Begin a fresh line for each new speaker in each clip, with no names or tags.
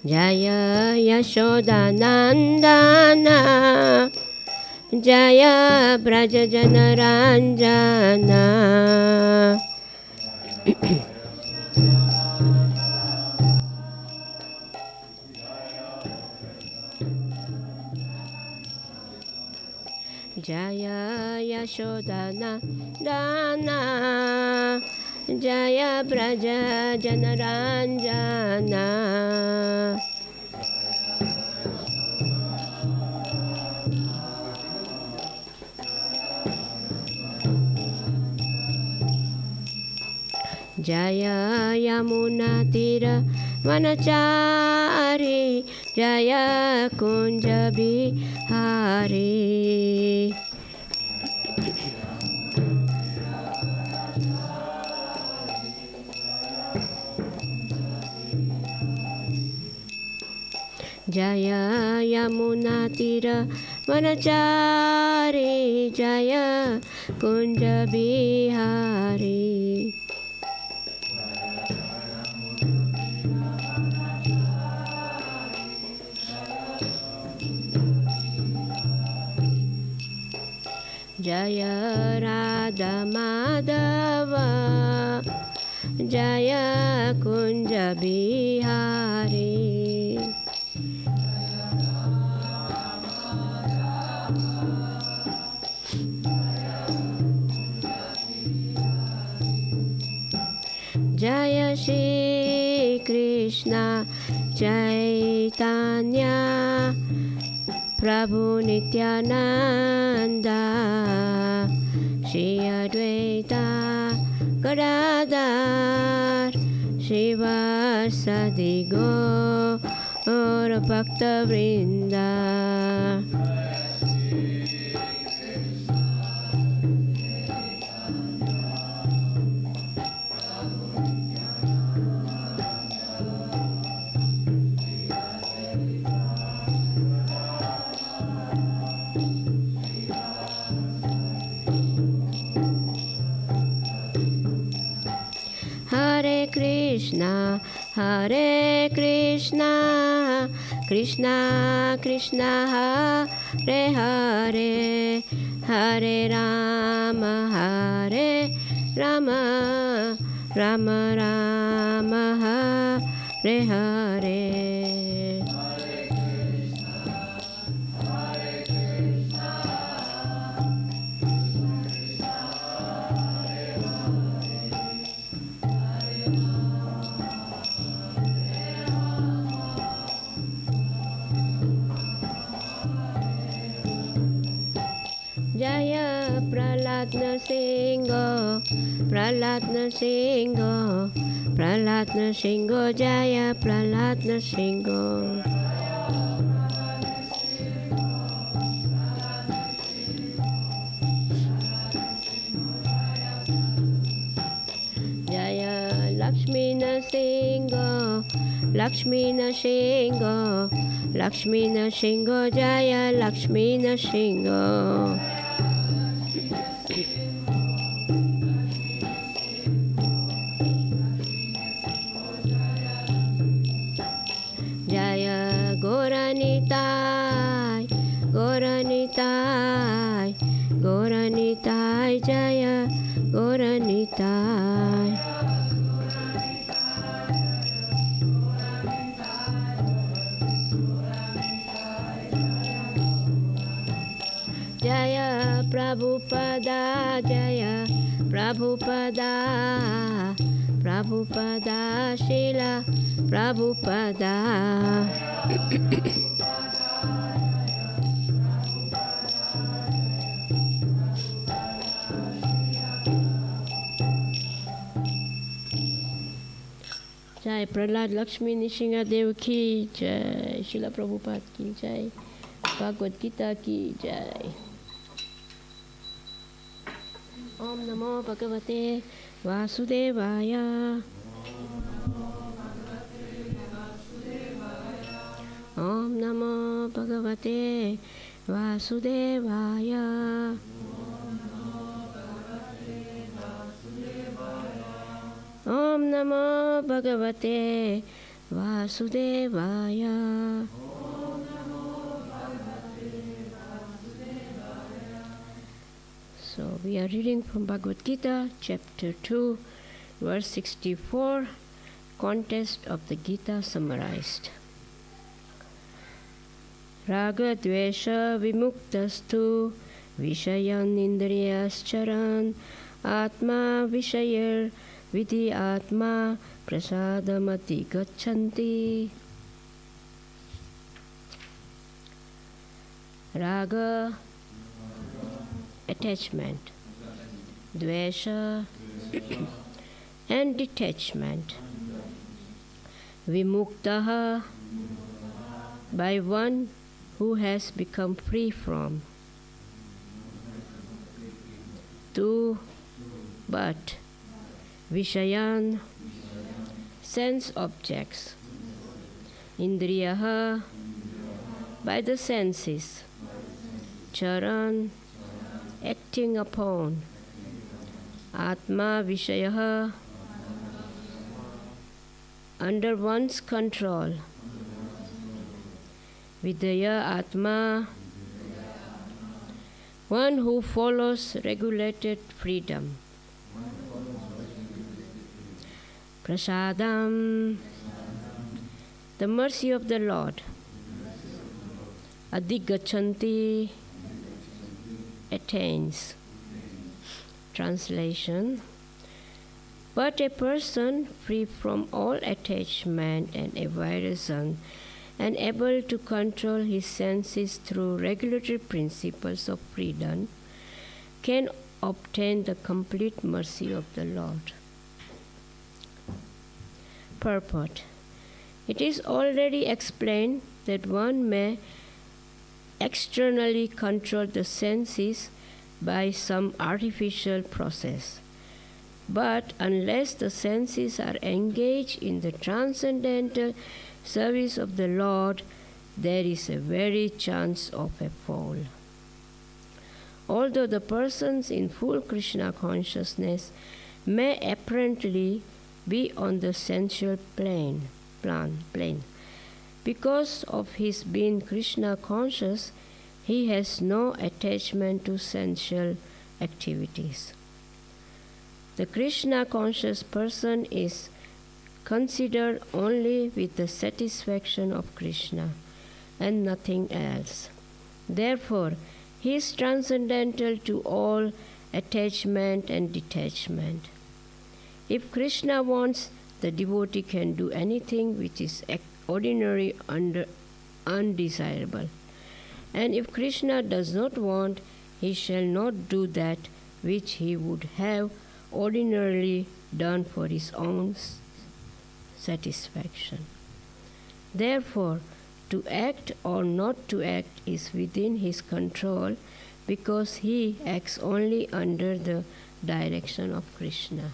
Jaya Yashodanandana Jaya Braja Janaranjana Jaya Yashodanandana Jaya Braja Janaranjana Jaya Yamuna Tira Vanachari Jaya Kunja Bihari Jaya Yamuna Tira Vanachari Jaya Kunja Bihari Jaya Radha Madhava Jaya Kunja Bihari Jaya Shri Krishna Chaitanya Prabhu Nityananda Shri Advaita Gadadhar Shivasadi Gaura Bhakta Vrinda Hare Krishna, Krishna Krishna, Hare Hare, Hare Rama, Rama Rama, Hare Hare. Jaya Prahlad Nrsimha, Jaya Prahlad Nrsimha. Jaya Lakshmi Nrsimha, Jaya Lakshmi Nrsimha. Jaya Gauranitai, Jaya Gauranitai. Jaya Prabhupada, Srila Prabhupada. जय प्रहलाद लक्ष्मी नृसिंह देव की जय, श्रीला प्रभुपाद की जय, भागवत गीता की जय। ओम नमो भगवते वासुदेवाय। ओम Om Namo Bhagavate Vasudevaya. Om Namo Bhagavate Vasudevaya. So we are reading from Bhagavad Gita, chapter 2, verse 64, context of the Gita summarized. Raga dvesha vimuktastu vishayan indriyascharan atma vishayar vidhi atma prasadamati gachanti. Raga, attachment, dvesha, and detachment, vimuktaha, by one who has become free from, tu, but, vishayan, sense objects, indriyaha, by the senses, charan, acting upon, atma vishayaha, under one's control, vidya atma, one who follows regulated freedom, prasadam, the mercy of the Lord, adigachanti, attains. Translation: but a person free from all attachment and aversion and able to control his senses through regulatory principles of freedom can obtain the complete mercy of the Lord. Purport: it is already explained that one may externally control the senses by some artificial process. But unless the senses are engaged in the transcendental service of the Lord, there is a very chance of a fall. Although the persons in full Krishna consciousness may apparently be on the sensual plane, because of his being Krishna conscious, he has no attachment to sensual activities. The Krishna conscious person is considered only with the satisfaction of Krishna and nothing else. Therefore, he is transcendental to all attachment and detachment. If Krishna wants, the devotee can do anything which is ordinary undesirable. And if Krishna does not want, he shall not do that which he would have ordinarily done for his own satisfaction. Therefore, to act or not to act is within his control, because he acts only under the direction of Krishna.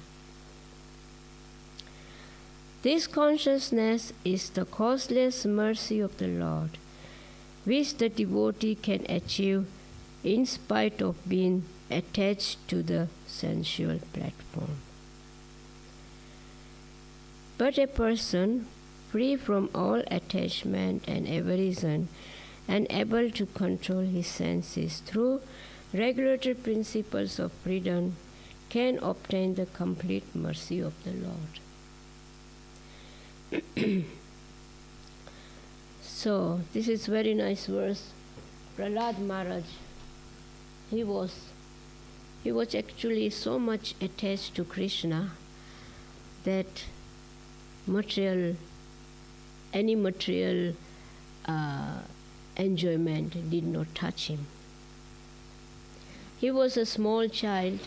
This consciousness is the causeless mercy of the Lord, which the devotee can achieve in spite of being attached to the sensual platform. But a person free from all attachment and aversion and able to control his senses through regulatory principles of freedom can obtain the complete mercy of the Lord. So, this is very nice verse. Prahlad Maharaj, he was actually so much attached to Krishna that any material enjoyment did not touch him. He was a small child.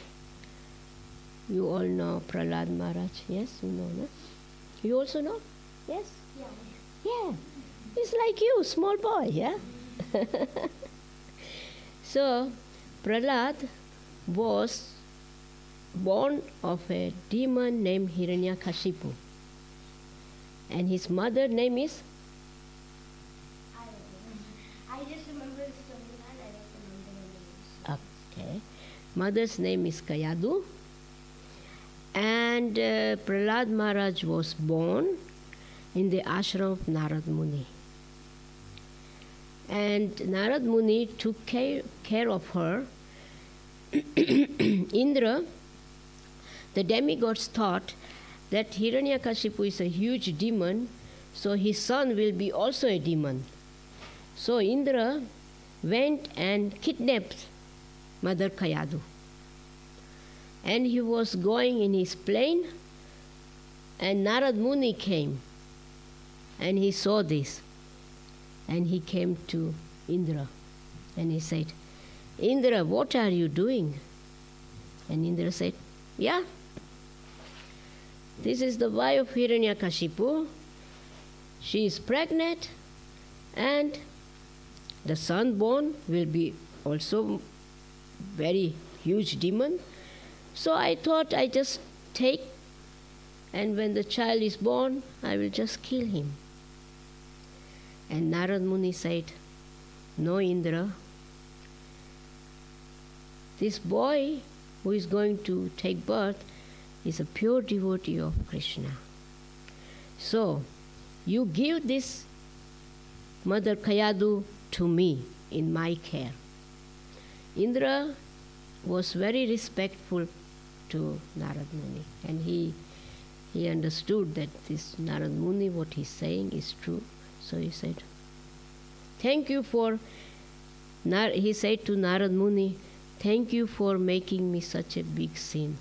You all know Prahlad Maharaj, yes? You know, no? You also know? Yes? Yeah. He's like you, small boy, yeah? So, Prahlad was born of a demon named Hiranyakashipu. And his mother name is?
just remember the storyline. I don't remember the names.
Okay. Mother's name is Kayadu. And Prahlad Maharaj was born in the ashram of Narad Muni. And Narad Muni took care of her. Indra, the demigods thought that Hiranyakashipu is a huge demon, so his son will be also a demon. So Indra went and kidnapped Mother Kayadu. And he was going in his plane, and Narad Muni came, and he saw this. And he came to Indra, and he said, Indra, what are you doing? And Indra said, yeah, this is the wife of Hiranyakashipu. She is pregnant, and the son born will be also very huge demon. So I thought I just take, and when the child is born, I will just kill him. And Narad Muni said, no, Indra, this boy who is going to take birth is a pure devotee of Krishna. So, you give this Mother Kayadu to me in my care. Indra was very respectful to Narad Muni, and he understood that this Narad Muni, what he's saying is true. So he said, thank you for, he said to Narad Muni, thank you for making me such a big sin.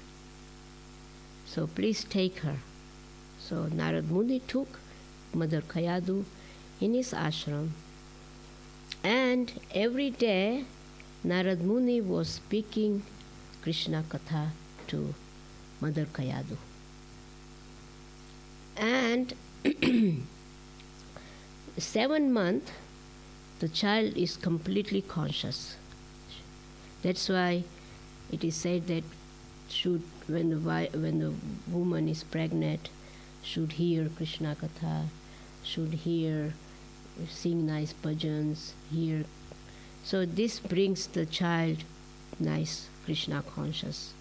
So please take her. So Narad Muni took Mother Kayadu in his ashram, and every day Narad Muni was speaking Krishna Katha to Mother Kayadu. And 7 months, the child is completely conscious. That's why it is said that when the woman is pregnant, should hear Krishna Katha, should sing nice bhajans, hear. So this brings the child nice Krishna conscious.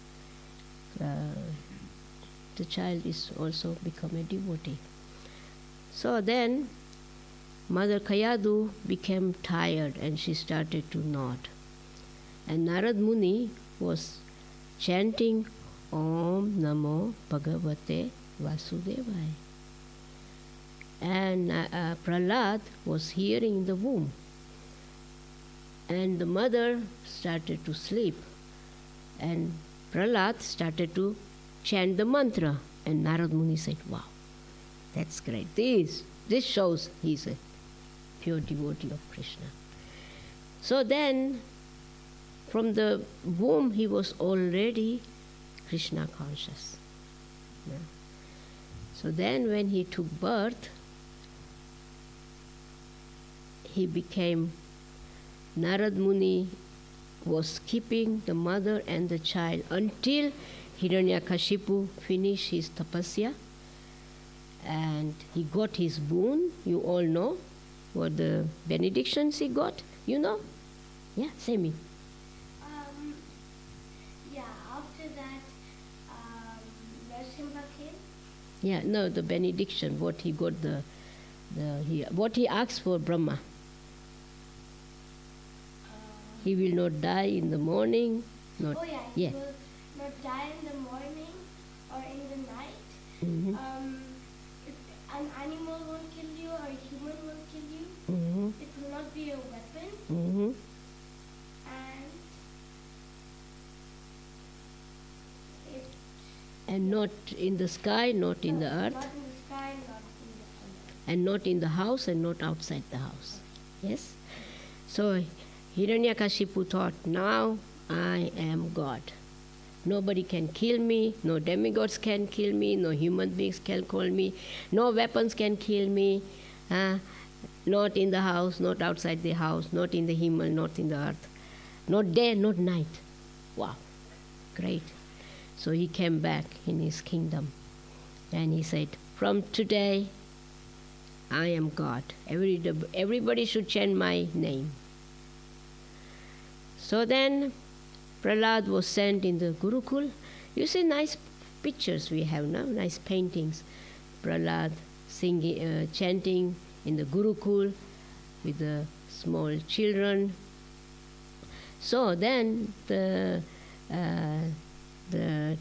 The child is also become a devotee. So then Mother Kayadu became tired and she started to nod. And Narad Muni was chanting Om Namo Bhagavate Vasudevaya. And Prahlad was hearing in the womb. And the mother started to sleep. And Prahlad started to chant the mantra. And Narad Muni said, wow, that's great. This shows he's a pure devotee of Krishna. So then, from the womb, he was already Krishna conscious. Yeah. So then when he took birth, he became, Narad Muni was keeping the mother and the child until Hiranyakashipu finished his tapasya, and he got his boon. You all know what the benedictions he got, you know? Yeah, say me.
Yeah, after that, Narasimha came.
Yeah, no, the benediction, what he got what he asked for Brahma. He will not die in the morning.
He will not die in the morning or in the night.
Mm-hmm.
If an animal won't kill you or a human won't kill you,
Mm-hmm.
it will not be a weapon.
Mm-hmm. And not in the sky, not in the earth.
Not in the sky, not in the earth.
And not in the house and not outside the house. Yes? So Hiranyakashipu thought, now I am God. Nobody can kill me, no demigods can kill me, no human beings can kill me, no weapons can kill me, not in the house, not outside the house, not in the Himal, not in the earth, not day, not night. Wow, great. So he came back in his kingdom and he said, from today, I am God. Everybody should chant my name. So then Prahlad was sent in the Gurukul. You see nice pictures we have now, nice paintings. Prahlad singing, chanting in the Gurukul with the small children. So then the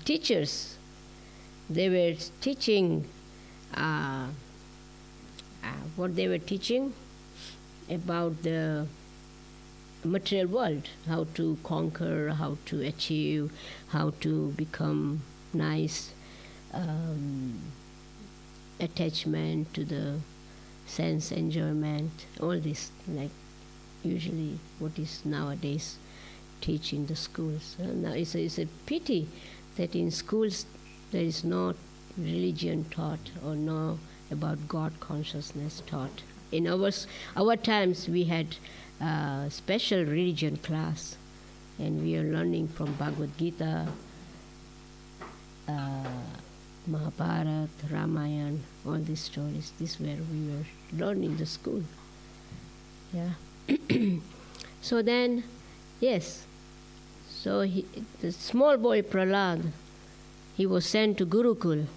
teachers, they were teaching what they were teaching about the material world, how to conquer, how to achieve, how to become nice, attachment to the sense enjoyment, all this, like usually what is nowadays teach in the schools. Now it's a pity that in schools there is no religion taught or no about God consciousness taught. In our times we had special religion class, and we are learning from Bhagavad Gita, Mahabharata, Ramayana, all these stories. This where we were learning the school. Yeah. So then, yes. So the small boy Prahlad, he was sent to Gurukul,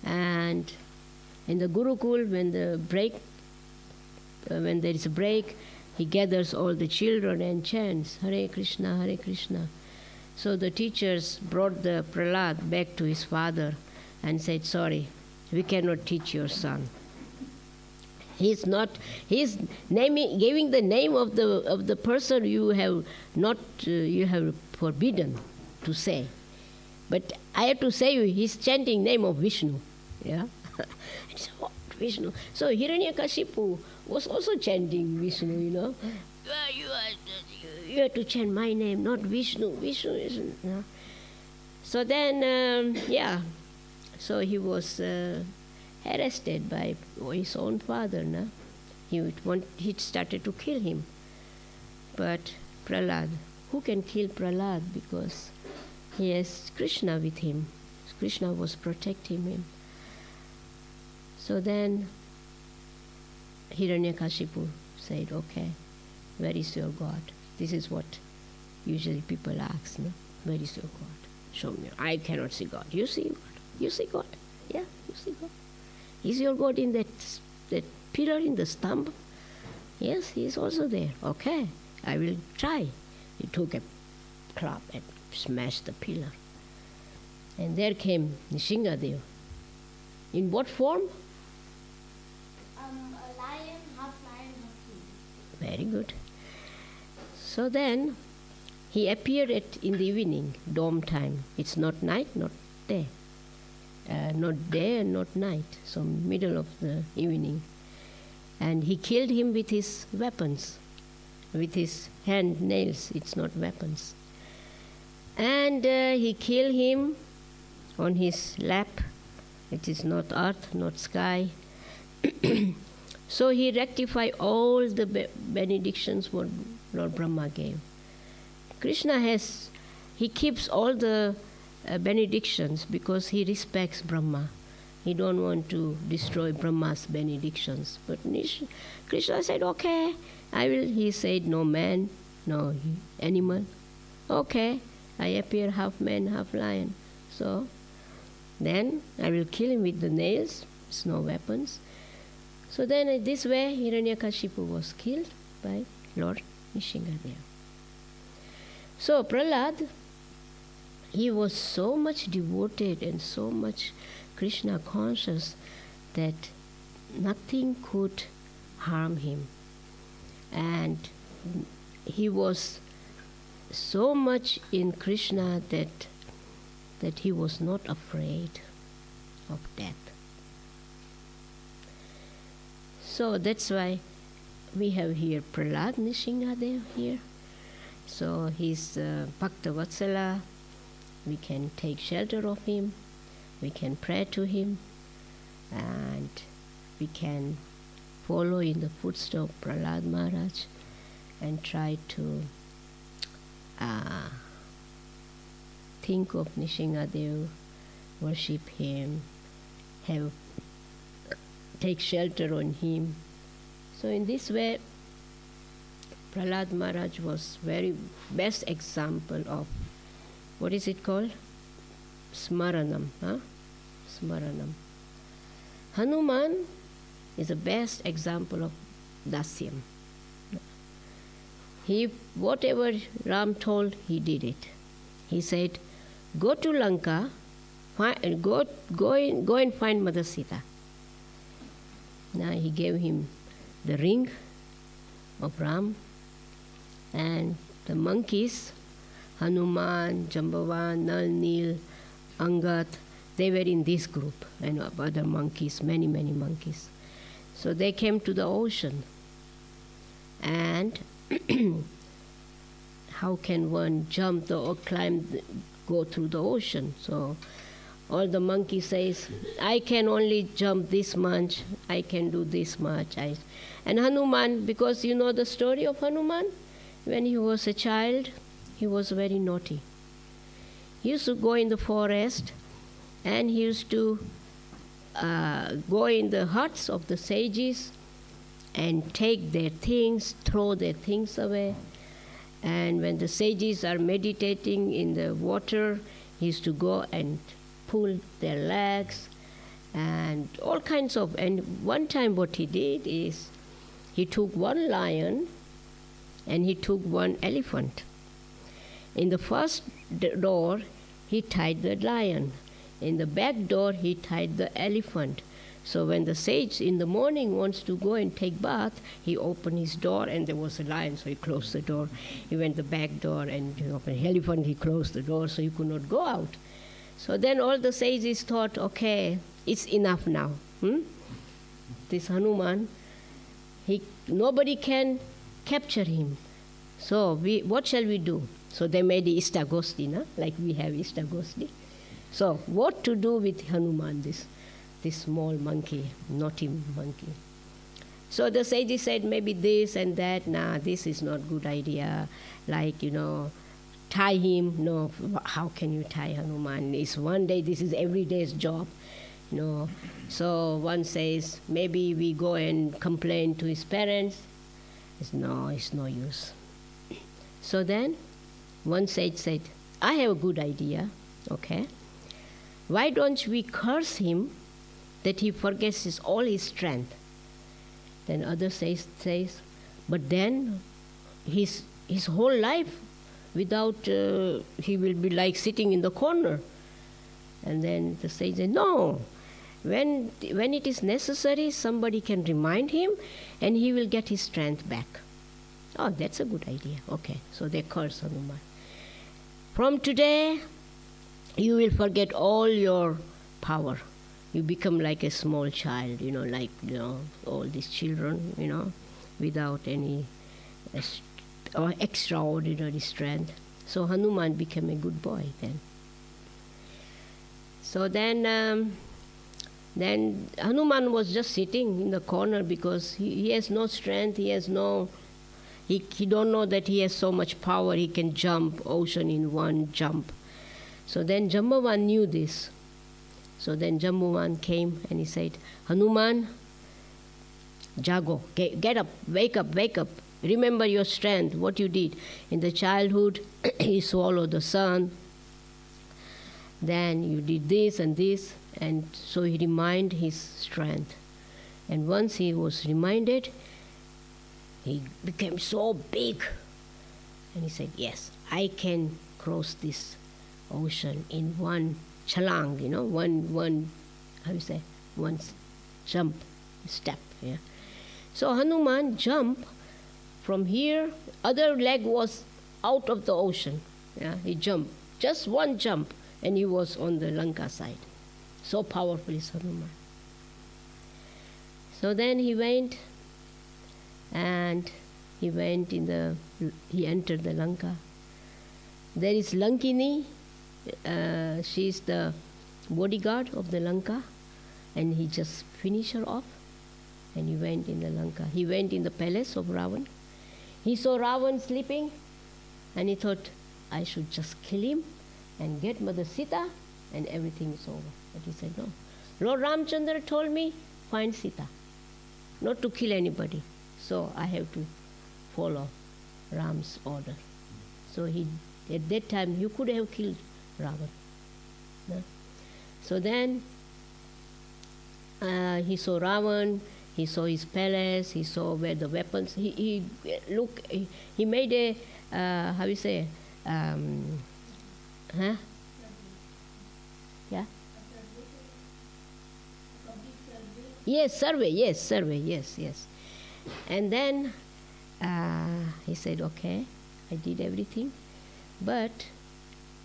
and in the Gurukul, when there is a break, he gathers all the children and chants Hare Krishna, Hare Krishna. So the teachers brought the Prahlad back to his father and said, sorry, we cannot teach your son. He's giving the name of the person you have forbidden to say. But I have to say he's chanting name of Vishnu. Yeah. So, what, Vishnu? So Hiranyakashipu was also chanting Vishnu, you know. You have to chant my name, not Vishnu. Vishnu isn't. You know? So then, so he was arrested by his own father. No? He started to kill him. But Prahlad, who can kill Prahlad? Because he has Krishna with him. Krishna was protecting him. So then Hiranyakashipu said, okay, where is your God? This is what usually people ask, no? Where is your God? Show me. I cannot see God. You see God? You see God? Yeah, you see God. Is your God in that pillar in the stump? Yes, he is also there. Okay, I will try. He took a club and smashed the pillar. And there came Nishingadev. In what form?
A lion, half king.
Very good. So then he appeared in the evening, dawn time. It's not night, not day. Not day and not night. So middle of the evening. And he killed him with his weapons, with his hand nails. It's not weapons. And he killed him on his lap. It is not earth, not sky. So he rectified all the benedictions what Lord Brahma gave. Krishna he keeps all the benedictions because he respects Brahma. He don't want to destroy Brahma's benedictions. But Krishna said, okay, I will. He said, no man, no animal. Okay, I appear half man, half lion. So then I will kill him with the nails. It's no weapons. So then this way Hiranyakashipu was killed by Lord Nishingadeva. So Prahlad, he was so much devoted and so much Krishna conscious that nothing could harm him. And he was so much in Krishna that he was not afraid of death. So that's why we have here Prahlad Nishingadev here. So he's Bhakta Vatsala. We can take shelter of him. We can pray to him. And we can follow in the footsteps of Prahlad Maharaj and try to think of Nishingadev, worship him, take shelter on him. So in this way, Prahlad Maharaj was very best example of, what is it called? Smaranam. Smaranam. Hanuman is the best example of dasyam. Whatever Ram told, he did it. He said, go to Lanka, go and find Mother Sita. Now he gave him the ring of Ram, and the monkeys, Hanuman, Jambavan, Nal Nil, Angat, they were in this group, and other monkeys, many monkeys. So they came to the ocean, and how can one jump or climb, go through the ocean? So all the monkeys says, I can only jump this much, I can do this much. And Hanuman, because you know the story of Hanuman, when he was a child, he was very naughty. He used to go in the forest, and he used to go in the huts of the sages and take their things, throw their things away. And when the sages are meditating in the water, he used to go and pull their legs and all kinds of. And one time what he did is he took one lion and he took one elephant. In the first door, he tied the lion. In the back door, he tied the elephant. So when the sage in the morning wants to go and take bath, he opened his door and there was a lion, so he closed the door. He went the back door and he opened the elephant, he closed the door so he could not go out. So then all the sages thought, okay, it's enough now. This Hanuman, nobody can capture him. So what shall we do? So they made the Ishtagosti, like we have Ishtagosti. So what to do with Hanuman, this small monkey, naughty monkey? So the sages said maybe this and that. This is not good idea. Like, tie him. No, how can you tie Hanuman? It's one day, this is every day's job. So one says, maybe we go and complain to his parents. It's no use. So then one sage said, I have a good idea, okay? Why don't we curse him that he forgets all his strength? Then other says, but then his whole life without, he will be like sitting in the corner. And then the sage said, no, when it is necessary, somebody can remind him and he will get his strength back. Oh, that's a good idea. Okay, so they curse Hanuman. From today, you will forget all your power. You become like a small child, all these children, without any extraordinary strength. So Hanuman became a good boy then. So then Hanuman was just sitting in the corner because he has no strength, he don't know that he has so much power, he can jump ocean in one jump. So then Jambavan knew this. So then Jambavan came and he said, Hanuman, Jago, get up, wake up. Remember your strength, what you did. In the childhood, you swallowed the sun. Then you did this and this. And so he reminded his strength. And once he was reminded, he became so big. And he said, yes, I can cross this ocean in one chalang, one jump, step. Yeah. So Hanuman jumped from here, other leg was out of the ocean. Yeah, he jumped, just one jump, and he was on the Lanka side. So powerful is Hanuman. So then he went, and he entered the Lanka. There is Lankini, she's the bodyguard of the Lanka, and he just finished her off, and he went in the Lanka. He went in the palace of Ravan. He saw Ravan sleeping, and he thought, I should just kill him and get Mother Sita, and everything is over. But he said, no. Lord Ramchandra told me, find Sita, not to kill anybody. So I have to follow Ram's order. So at that time, you could have killed Ravan. No? So then he saw Ravan, he saw his palace, he saw where the weapons. He made a how you say, huh? Yeah. Yes, survey. Yes. And then he said, okay, I did everything, but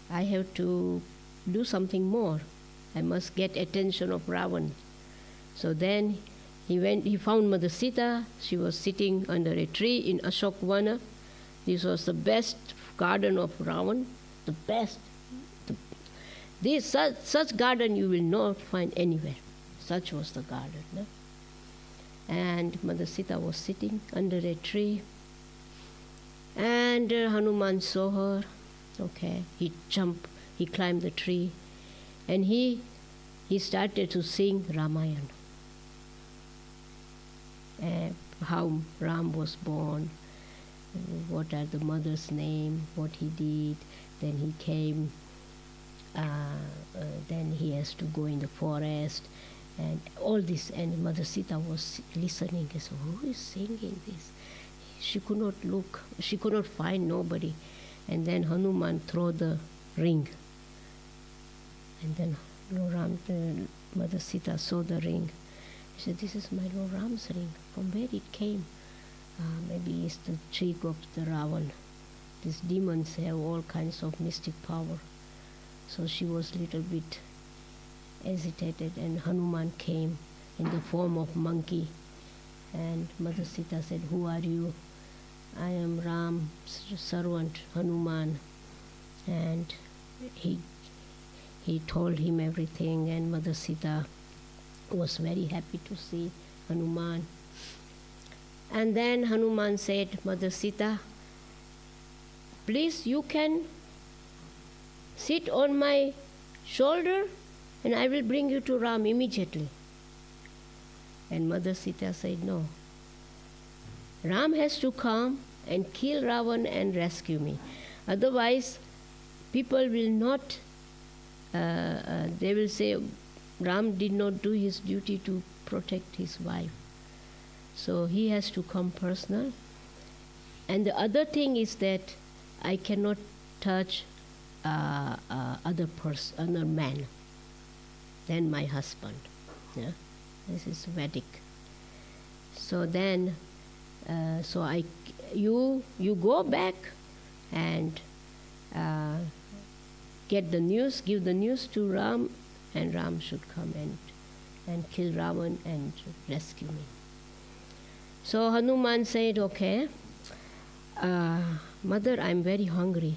I have to do something more. I must get attention of Ravan. So then he found Mother Sita. She was sitting under a tree in Ashokvana. This was the best garden of Ravan, the best. Such garden you will not find anywhere. Such was the garden. No? And Mother Sita was sitting under a tree. And Hanuman saw her. Okay, he climbed the tree. And he started to sing Ramayana. How Ram was born, what are the mother's name, what he did, then he came, then he has to go in the forest, and all this. And Mother Sita was listening. So who is singing this? She could not look, she could not find nobody. And then Hanuman threw the ring. And then Mother Sita saw the ring. She said, this is my Lord Ram's ring. From where it came? Maybe it's the trick of the Ravan. These demons have all kinds of mystic power. So she was a little bit hesitated, and Hanuman came in the form of monkey. And Mother Sita said, who are you? I am Ram's servant, Hanuman. And he told him everything, and Mother Sita was very happy to see Hanuman. And then Hanuman said, Mother Sita, please, you can sit on my shoulder and I will bring you to Ram immediately. And Mother Sita said, no. Ram has to come and kill Ravan and rescue me. Otherwise, people will not, they will say, Ram did not do his duty to protect his wife. So he has to come personal. And the other thing is that I cannot touch other man than my husband. Yeah? This is Vedic. So then, you go back and get the news, give the news to Ram, and Ram should come and kill Ravan and rescue me. So Hanuman said, okay, Mother, I'm very hungry.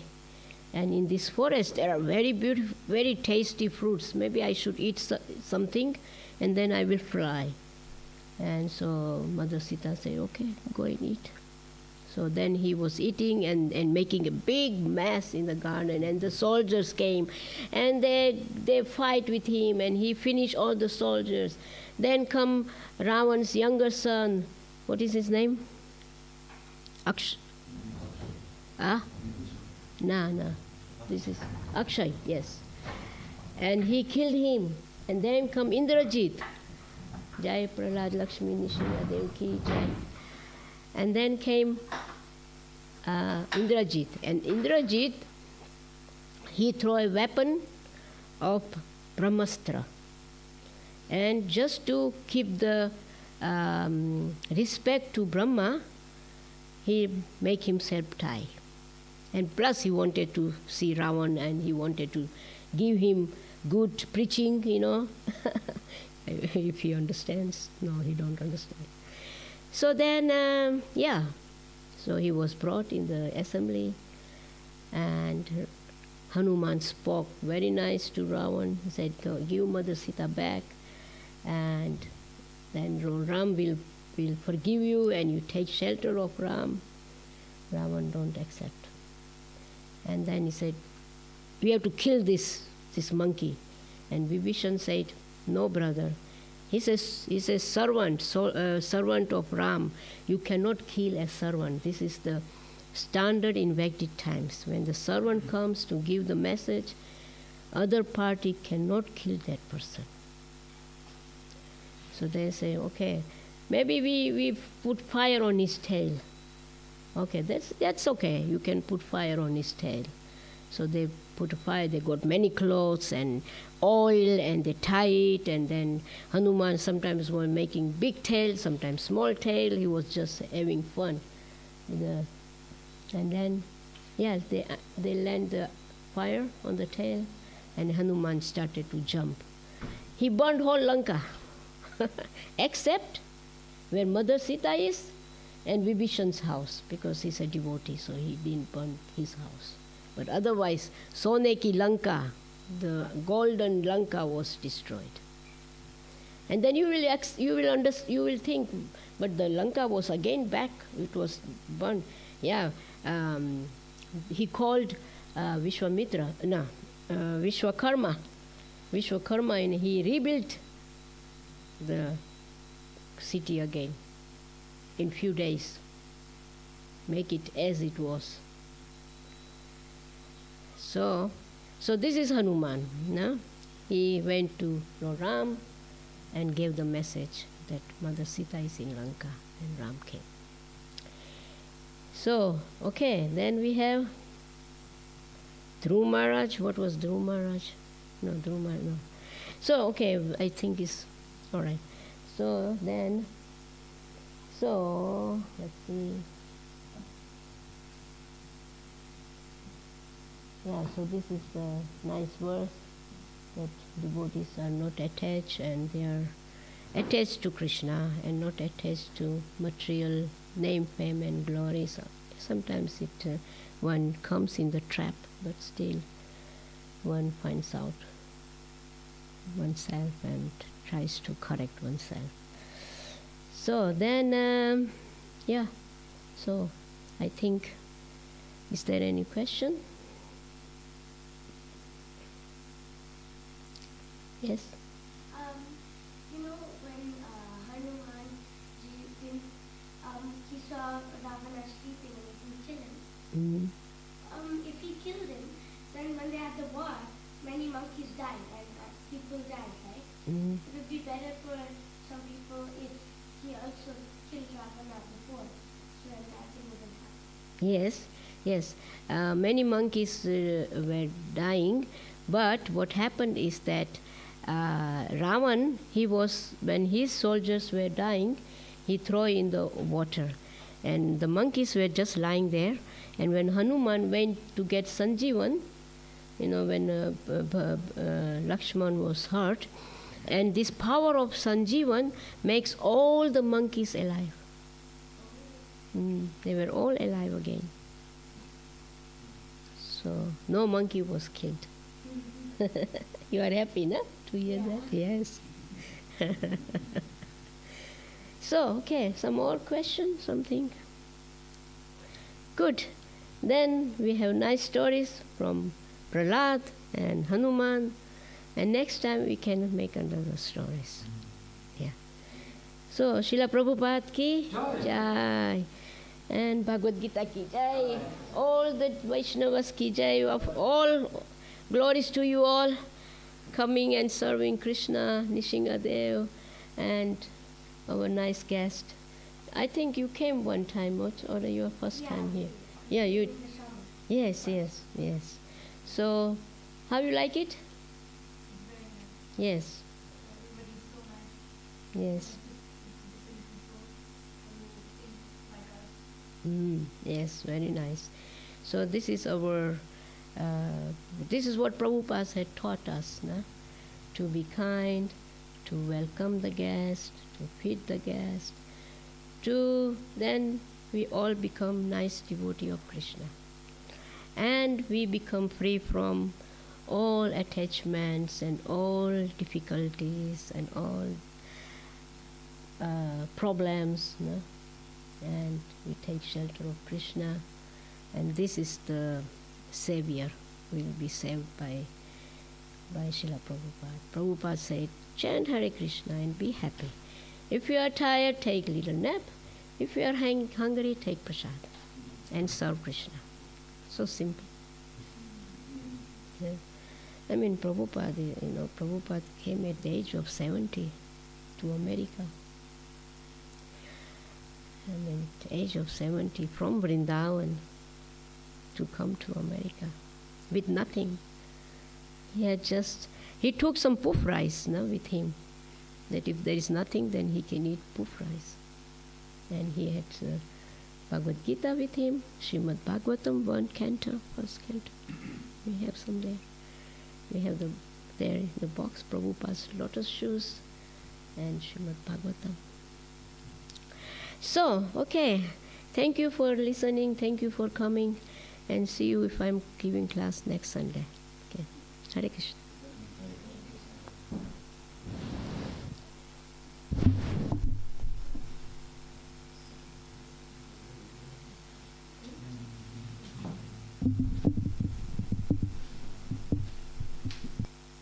And in this forest there are very beautiful, very tasty fruits. Maybe I should eat something and then I will fly. And so Mother Sita said, okay, go and eat. So then he was eating and making a big mess in the garden, and the soldiers came and they fight with him, and he finished all the soldiers. Then come Ravan's younger son. What is his name? No. This is Akshay, yes. And he killed him. And then come Indrajit. Jai Prahlad Lakshmi Nishina Devki Jai. And then came Indrajit. And Indrajit, he threw a weapon of Brahmastra. And just to keep the respect to Brahma, he make himself die. And plus he wanted to see Ravan, and he wanted to give him good preaching, if he understands. No, he don't understand. So then, so he was brought in the assembly, and Hanuman spoke very nice to Ravan. He said, give Mother Sita back, and then Ram will forgive you, and you take shelter of Ram. Ravan don't accept. And then he said, we have to kill this monkey. And Vibhishan said, no, brother. He's a servant, servant of Ram. You cannot kill a servant. This is the standard in Vedic times. When the servant comes to give the message, other party cannot kill that person. So they say, okay, maybe we put fire on his tail. Okay, that's okay. You can put fire on his tail. So they put a fire. They got many clothes and oil, and they tie it. And then Hanuman sometimes was making big tail, sometimes small tail. He was just having fun. And then, they land the fire on the tail, and Hanuman started to jump. He burned whole Lanka, except where Mother Sita is and Vibhishan's house, because he's a devotee, so he didn't burn his house. But otherwise, Soneki Lanka, the golden Lanka, was destroyed. And then you will think, but the Lanka was again back. It was burned. Yeah, he called Vishwakarma, and he rebuilt the city again in few days, make it as it was. So this is Hanuman. No? He went to Lord Ram and gave the message that Mother Sita is in Lanka, and Ram came. So, okay, then we have Dhruv Maharaj. What was Dhruv Maharaj? No. So, okay, I think it's all right. So, let's see. Yeah, so this is a nice verse that devotees are not attached, and they are attached to Krishna and not attached to material name, fame and glory. So sometimes one comes in the trap, but still one finds out oneself and tries to correct oneself. So then, so I think, is there any question? Yes?
When Hanuman ji, he saw Ravana sleeping and he didn't kill him. If he killed him, then when they had the war, many monkeys died and people died, right? It would be better for some people if he also killed Ravana before, so that thing wouldn't happen.
Yes. Many monkeys were dying, but what happened is that Ravan, when his soldiers were dying, he threw in the water, and the monkeys were just lying there. And when Hanuman went to get Sanjeevan, when Lakshman was hurt, and this power of Sanjeevan makes all the monkeys alive. They were all alive again. So no monkey was killed. You are happy, no? To hear that? Yes. So, okay, some more questions, something? Good. Then we have nice stories from Prahlad and Hanuman, and next time we can make another stories. Yeah. So, Srila Prabhupada ki jai, and Bhagavad Gita ki jai, all the Vaishnavas ki jai, of all glories to you all, coming and serving Krishna, Nishingadev, and our nice guest. I think you came one time, or your first time here? Yeah, you. Yes. So, how you like it? Yes. Yes. Yes, very nice. So this is our. This is what Prabhupada had taught us, na? To be kind, to welcome the guest, to feed the guest, then we all become nice devotee of Krishna. And we become free from all attachments and all difficulties and all problems, no? And we take shelter of Krishna, and this is the Savior. We will be saved by Srila Prabhupada. Prabhupada said, chant Hare Krishna and be happy. If you are tired, take a little nap. If you are hungry, take prasad. and serve Krishna. So simple. Yeah. I mean, Prabhupada came at the age of 70 to America. I mean, at the age of 70 from Vrindavan to come to America with nothing. He took some puff rice with him, that if there is nothing, then he can eat puff rice. And he had Bhagavad Gita with him, Srimad Bhagavatam, one canto, first canto. We have some there. We have there in the box, Prabhupada's lotus shoes and Srimad Bhagavatam. So, okay, thank you for listening, thank you for coming, and see you if I'm giving class next Sunday. Okay, Hare Krishna.